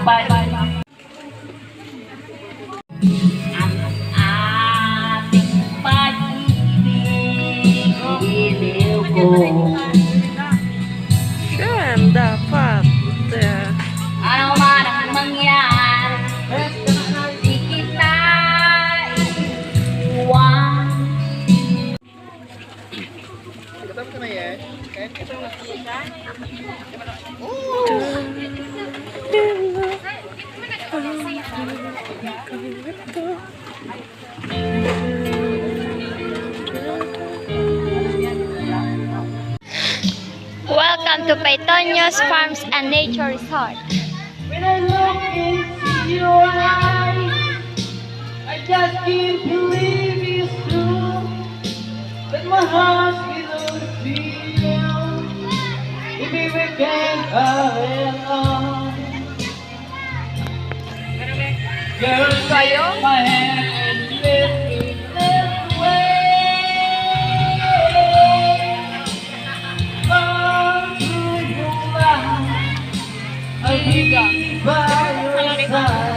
balik. Ang ating pag-ibig, iliw ko. Yan, dapat. Ano man ang mangyari, di kita iiwan. Welcome to Paytonyo's Farms and Nature Resort. When I look into your eyes, I just can't believe it's true. But my heart's below the field. Maybe we can carry on. Girl, take my hand and lift me away. All through your life, I'll be by your side.